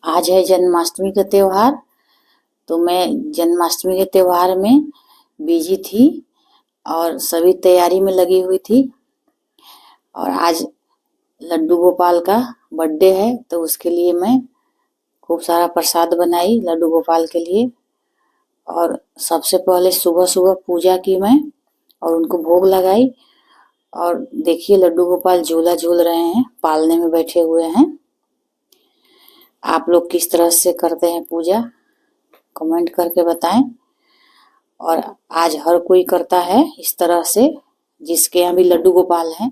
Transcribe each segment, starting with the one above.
आज है जन्माष्टमी का त्योहार। तो मैं जन्माष्टमी के त्योहार में बिजी थी और सभी तैयारी में लगी हुई थी। और आज लड्डू गोपाल का बर्थडे है, तो उसके लिए मैं खूब सारा प्रसाद बनाई लड्डू गोपाल के लिए। और सबसे पहले सुबह सुबह पूजा की मैं और उनको भोग लगाई। और देखिए लड्डू गोपाल झूला झूल रहे हैं, पालने में बैठे हुए हैं। आप लोग किस तरह से करते हैं पूजा, कमेंट करके बताएं। और आज हर कोई करता है इस तरह से, जिसके यहाँ भी लड्डू गोपाल हैं।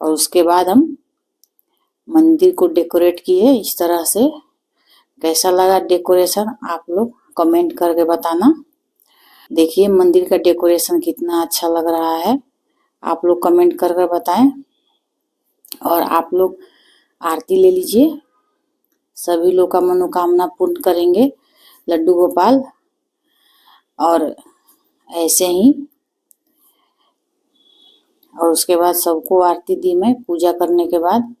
और उसके बाद हम मंदिर को डेकोरेट किए इस तरह से। कैसा लगा डेकोरेशन, आप लोग कमेंट करके बताना। देखिए मंदिर का डेकोरेशन कितना अच्छा लग रहा है, आप लोग कमेंट करके बताएं। और आप लोग आरती ले लीजिए, सभी लोग का मनोकामना पूर्ण करेंगे लड्डू गोपाल। और ऐसे ही और उसके बाद सबको आरती दी मैं पूजा करने के बाद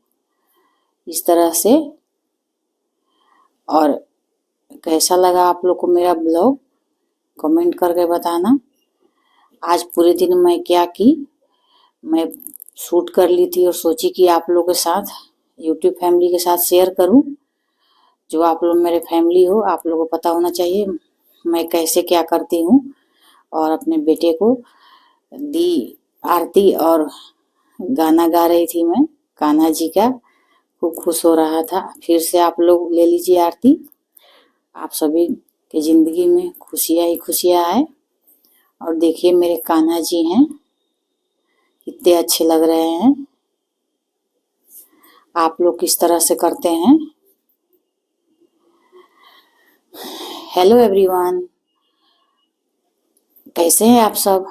इस तरह से। और कैसा लगा आप लोग को मेरा ब्लॉग, कमेंट करके बताना। आज पूरे दिन मैं क्या की, मैं शूट कर ली थी और सोची कि आप लोगों के साथ, यूट्यूब फैमिली के साथ शेयर करूं। जो आप लोग मेरे फैमिली हो, आप लोगों को पता होना चाहिए मैं कैसे क्या करती हूँ। और अपने बेटे को दी आरती और गाना गा रही थी मैं कान्हा जी का, खूब खुश हो रहा था। फिर से आप लोग ले लीजिए आरती। आप सभी की जिंदगी में खुशियाँ ही खुशियाँ आए। और देखिए मेरे कान्हा जी हैं, कितने अच्छे लग रहे हैं। आप लोग किस तरह से करते हैं। हेलो एवरीवन, कैसे हैं आप सब।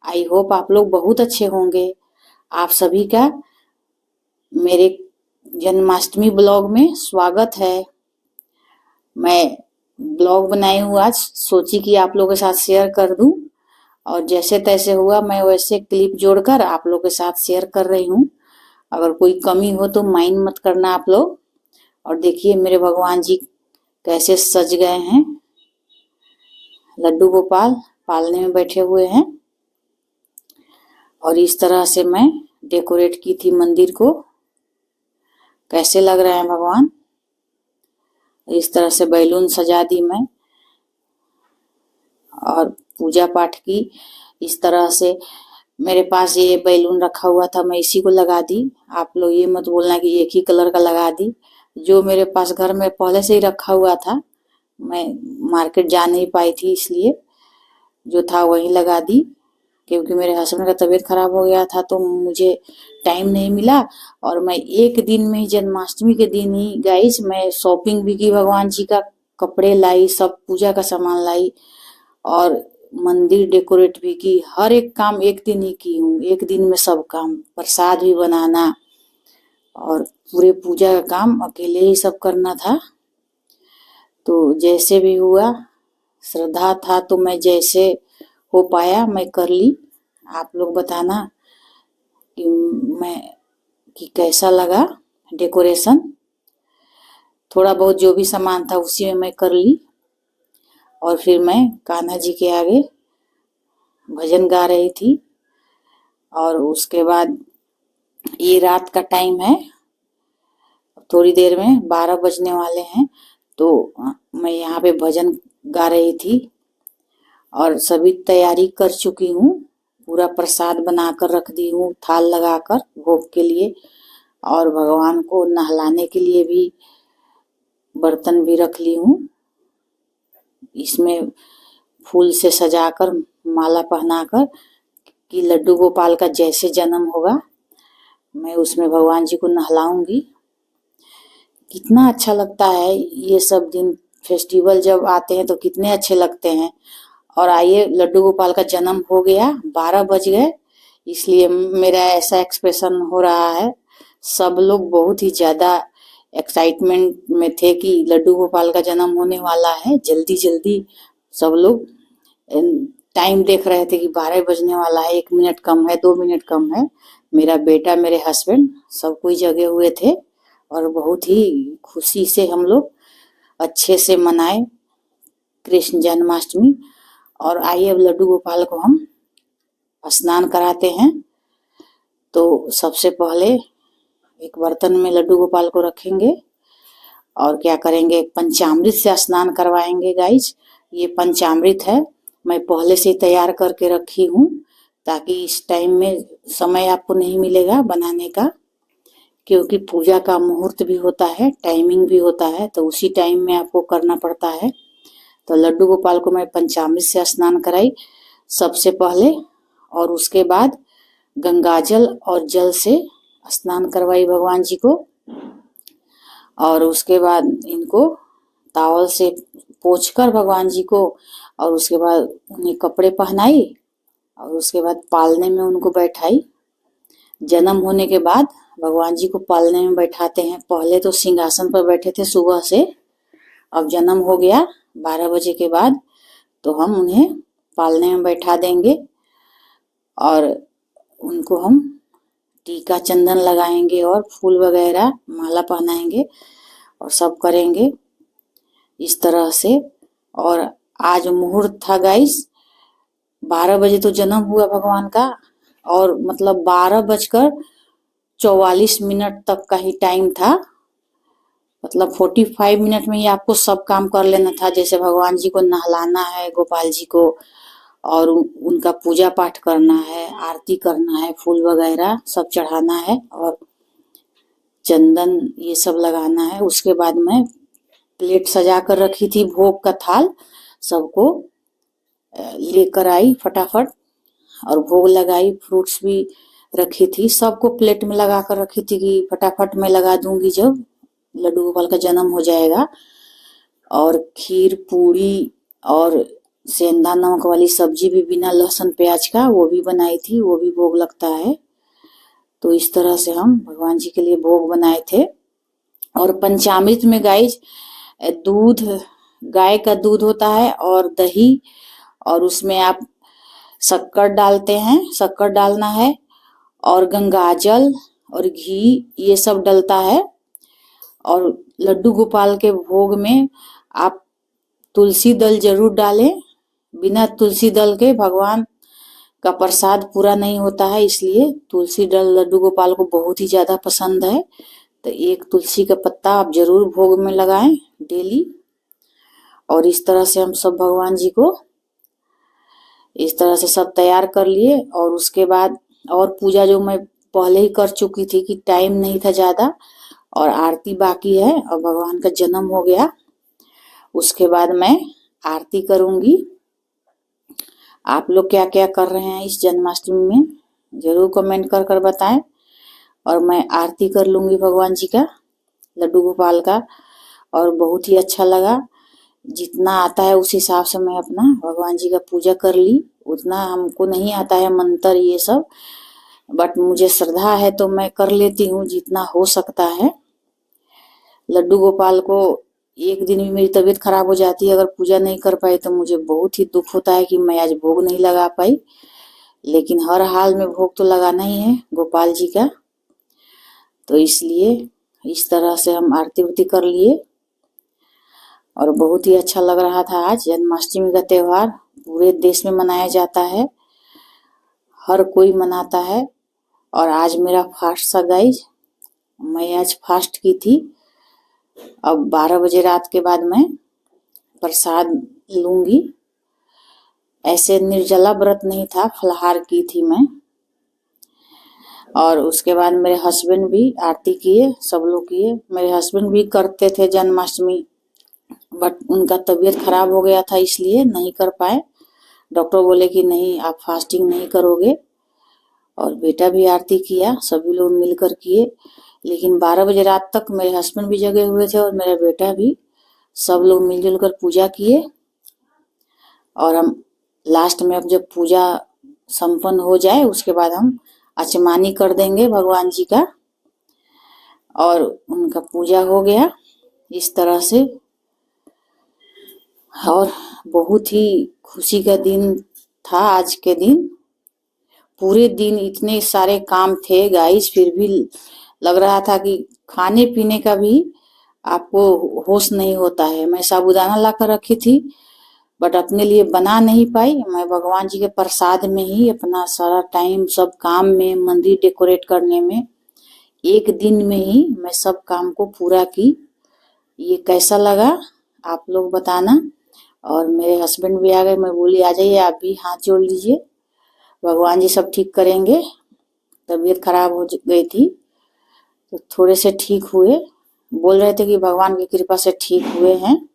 आई होप आप लोग बहुत अच्छे होंगे। आप सभी का मेरे जन्माष्टमी ब्लॉग में स्वागत है। मैं ब्लॉग बनाई हूँ, आज सोची कि आप लोगों के साथ शेयर कर दूं। और जैसे तैसे हुआ मैं वैसे क्लिप जोड़कर आप लोगों के साथ शेयर कर रही हूँ। अगर कोई कमी हो तो माइंड मत करना आप लोग। और देखिए मेरे भगवान जी कैसे सज गए हैं, लड्डू गोपाल पालने में बैठे हुए हैं। और इस तरह से मैं डेकोरेट की थी मंदिर को। कैसे लग रहे हैं भगवान। इस तरह से बैलून सजा दी मैं और पूजा पाठ की इस तरह से। मेरे पास ये बैलून रखा हुआ था, मैं इसी को लगा दी। आप लोग ये मत बोलना कि एक ही कलर का लगा दी। जो मेरे पास घर में पहले से ही रखा हुआ था, मैं मार्केट जा नहीं पाई थी, इसलिए जो था वही लगा दी। क्योंकि मेरे हस्बैंड का तबीयत खराब हो गया था तो मुझे टाइम नहीं मिला। और मैं एक दिन में ही, जन्माष्टमी के दिन ही गाइस, मैं शॉपिंग भी की, भगवान जी का कपड़े लाई, सब पूजा का सामान लाई और मंदिर डेकोरेट भी की। हर एक काम एक दिन ही की हूँ, एक दिन में सब काम, प्रसाद भी बनाना और पूरे पूजा का काम अकेले ही सब करना था। तो जैसे भी हुआ, श्रद्धा था तो मैं जैसे हो पाया मैं कर ली। आप लोग बताना कि मैं कि कैसा लगा डेकोरेशन। थोड़ा बहुत जो भी सामान था उसी में मैं कर ली। और फिर मैं कान्हा जी के आगे भजन गा रही थी। और उसके बाद ये रात का टाइम है, थोड़ी देर में 12 बजने वाले हैं। तो मैं यहाँ पे भजन गा रही थी और सभी तैयारी कर चुकी हूँ। पूरा प्रसाद बनाकर रख दी हूँ, थाल लगाकर भोग के लिए। और भगवान को नहलाने के लिए भी बर्तन भी रख ली हूँ। इसमें फूल से सजाकर, माला पहनाकर, कि लड्डू गोपाल का जैसे जन्म होगा मैं उसमें भगवान जी को नहलाऊंगी। कितना अच्छा लगता है ये सब दिन, फेस्टिवल जब आते हैं तो कितने अच्छे लगते हैं। और आइए लड्डू गोपाल का जन्म हो गया, 12 बज गए, इसलिए मेरा ऐसा एक्सप्रेशन हो रहा है। सब लोग बहुत ही ज्यादा एक्साइटमेंट में थे कि लड्डू गोपाल का जन्म होने वाला है, जल्दी जल्दी सब लोग टाइम देख रहे थे कि 12 बजने वाला है, 1 मिनट कम है, 2 मिनट कम है। मेरा बेटा, मेरे हस्बैंड, सब कोई जगे हुए थे और बहुत ही खुशी से हम लोग अच्छे से मनाए कृष्ण जन्माष्टमी। और आइए अब लड्डू गोपाल को हम स्नान कराते हैं। तो सबसे पहले एक बर्तन में लड्डू गोपाल को रखेंगे और क्या करेंगे, पंचामृत से स्नान करवाएंगे गाइज। ये पंचामृत है, मैं पहले से तैयार करके रखी हूँ ताकि इस टाइम में समय आपको नहीं मिलेगा बनाने का, क्योंकि पूजा का मुहूर्त भी होता है, टाइमिंग भी होता है, तो उसी टाइम में आपको करना पड़ता है। तो लड्डू गोपाल को मैं पंचामृत से स्नान कराई सबसे पहले, और उसके बाद गंगाजल और जल से स्नान करवाई भगवान जी को। और उसके बाद इनको तावल से पोंछकर भगवान जी को, और उसके बाद उन्हें कपड़े पहनाई और उसके बाद पालने में उनको बैठाई। जन्म होने के बाद भगवान जी को पालने में बैठाते हैं। पहले तो सिंहासन पर बैठे थे सुबह से, अब जन्म हो गया 12 बजे के बाद, तो हम उन्हें पालने में बैठा देंगे और उनको हम टीका चंदन लगाएंगे और फूल वगैरह माला पहनाएंगे और सब करेंगे इस तरह से। और आज मुहूर्त था गाइस, 12 बजे तो जन्म हुआ भगवान का, और मतलब 12:44 तक का ही टाइम था। मतलब 45 मिनट में ही आपको सब काम कर लेना था। जैसे भगवान जी को नहलाना है, गोपाल जी को, और उनका पूजा पाठ करना है, आरती करना है, फूल वगैरह सब चढ़ाना है और चंदन ये सब लगाना है। उसके बाद मैं प्लेट सजा कर रखी थी, भोग का थाल सबको लेकर आई फटाफट और भोग लगाई। फ्रूट्स भी रखी थी, सबको प्लेट में लगा कर रखी थी कि फटाफट मैं लगा दूंगी जब लड्डू गोपाल का जन्म हो जाएगा। और खीर पूड़ी और सेंधा नमक वाली सब्जी भी बिना लहसुन प्याज का वो भी बनाई थी, वो भी भोग लगता है। तो इस तरह से हम भगवान जी के लिए भोग बनाए थे। और पंचामृत में गाइज दूध, गाय का दूध होता है और दही, और उसमें आप शक्कर डालते हैं, शक्कर डालना है, और गंगाजल और घी ये सब डलता है। और लड्डू गोपाल के भोग में आप तुलसी दल जरूर डालें। बिना तुलसी दल के भगवान का प्रसाद पूरा नहीं होता है, इसलिए तुलसी दल लड्डू गोपाल को बहुत ही ज्यादा पसंद है। तो एक तुलसी का पत्ता आप जरूर भोग में लगाएं डेली। और इस तरह से हम सब भगवान जी को इस तरह से सब तैयार कर लिए। और उसके बाद और पूजा जो मैं पहले ही कर चुकी थी कि टाइम नहीं था ज्यादा, और आरती बाकी है और भगवान का जन्म हो गया। उसके बाद मैं आरती करूंगी। आप लोग क्या क्या कर रहे हैं इस जन्माष्टमी में जरूर कमेंट कर कर बताएं। और मैं आरती कर लूंगी भगवान जी का, लड्डू गोपाल का। और बहुत ही अच्छा लगा, जितना आता है उस हिसाब से मैं अपना भगवान जी का पूजा कर ली। उतना हमको नहीं आता है मंत्र ये सब, बट मुझे श्रद्धा है तो मैं कर लेती हूँ जितना हो सकता है। लड्डू गोपाल को एक दिन भी मेरी तबीयत खराब हो जाती है अगर पूजा नहीं कर पाई, तो मुझे बहुत ही दुख होता है कि मैं आज भोग नहीं लगा पाई। लेकिन हर हाल में भोग तो लगाना ही है गोपाल जी का। तो इसलिए इस तरह से हम आरती उरती कर लिए और बहुत ही अच्छा लग रहा था। आज जन्माष्टमी का त्योहार पूरे देश में मनाया जाता है, हर कोई मनाता है। और आज मेरा फास्ट था गाइज, मैं आज फास्ट की थी। अब 12 बजे रात के बाद मैं प्रसाद लूंगी। ऐसे निर्जला व्रत नहीं था, फलाहार की थी मैं। और उसके बाद मेरे हस्बैंड भी आरती किए, सब लोग किए। मेरे हस्बैंड भी करते थे जन्माष्टमी, बट उनका तबीयत खराब हो गया था इसलिए नहीं कर पाए। डॉक्टर बोले कि नहीं आप फास्टिंग नहीं करोगे। और बेटा भी आरती किया, सभी लोग मिलकर किए। लेकिन 12 बजे रात तक मेरे हस्बैंड भी जगे हुए थे और मेरा बेटा भी, सब लोग मिलजुल कर पूजा किए। और हम लास्ट में अब जब पूजा संपन्न हो जाए उसके बाद हम आचमानी कर देंगे भगवान जी का, और उनका पूजा हो गया इस तरह से। और बहुत ही खुशी का दिन था आज के दिन। पूरे दिन इतने सारे काम थे गाइस, फिर भी लग रहा था कि खाने पीने का भी आपको होश नहीं होता है। मैं साबूदाना ला कर रखी थी, बट अपने लिए बना नहीं पाई। मैं भगवान जी के प्रसाद में ही अपना सारा टाइम सब काम में, मंदिर डेकोरेट करने में, एक दिन में ही मैं सब काम को पूरा की। ये कैसा लगा आप लोग बताना। और मेरे हस्बैंड भी आ गए, मैं बोली आ जाइए आप भी हाथ जोड़ लीजिए, भगवान जी सब ठीक करेंगे। तबीयत खराब हो गई थी तो थोड़े से ठीक हुए, बोल रहे थे कि भगवान की कृपा से ठीक हुए हैं।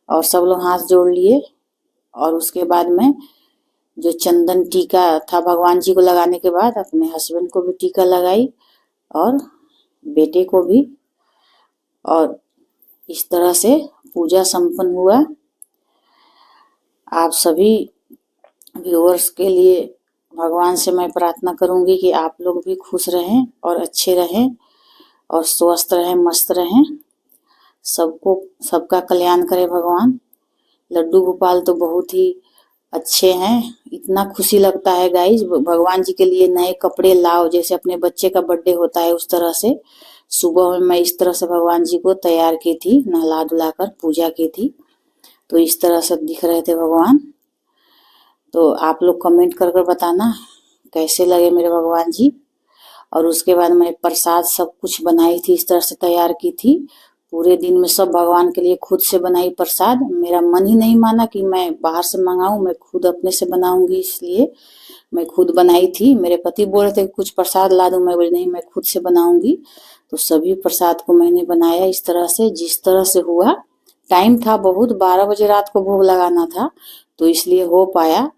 और सब लोग हाथ जोड़ लिए। और उसके बाद में जो चंदन टीका था भगवान जी को लगाने के बाद अपने हस्बैंड को भी टीका लगाई और बेटे को भी। और इस तरह से पूजा संपन्न हुआ। आप सभी व्यूअर्स के लिए भगवान से मैं प्रार्थना करूंगी कि आप लोग भी खुश रहें और अच्छे रहें और स्वस्थ रहें, मस्त रहें। सबको सबका कल्याण करे भगवान। लड्डू गोपाल तो बहुत ही अच्छे हैं। इतना खुशी लगता है गाइज, भगवान जी के लिए नए कपड़े लाओ, जैसे अपने बच्चे का बर्थडे होता है उस तरह से। सुबह में मैं इस तरह से भगवान जी को तैयार की थी, नहला धुला कर पूजा की थी, तो इस तरह से दिख रहे थे भगवान। तो आप लोग कमेंट कर बताना कैसे लगे मेरे भगवान जी। और उसके बाद मैं प्रसाद सब कुछ बनाई थी, इस तरह से तैयार की थी। पूरे दिन में सब भगवान के लिए खुद से बनाई प्रसाद। मेरा मन ही नहीं माना कि मैं बाहर से मंगाऊं, मैं खुद अपने से बनाऊंगी, इसलिए मैं खुद बनाई थी। मेरे पति बोल रहे थे कुछ प्रसाद ला दूं, मैं बोली नहीं, मैं खुद से बनाऊंगी। तो सभी प्रसाद को मैंने बनाया इस तरह से, जिस तरह से हुआ। टाइम था बहुत, 12 बजे रात को भोग लगाना था, तो इसलिए हो पाया।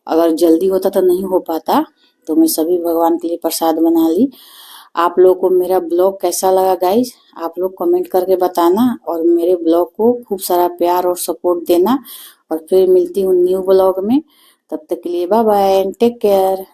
अगर जल्दी होता तो नहीं हो पाता। तो मैं सभी भगवान के लिए प्रसाद बना ली। आप लोग को मेरा ब्लॉग कैसा लगा गाइज, आप लोग कमेंट करके बताना। और मेरे ब्लॉग को खूब सारा प्यार और सपोर्ट देना। और फिर मिलती हूँ न्यू ब्लॉग में। तब तक के लिए bye bye and take care.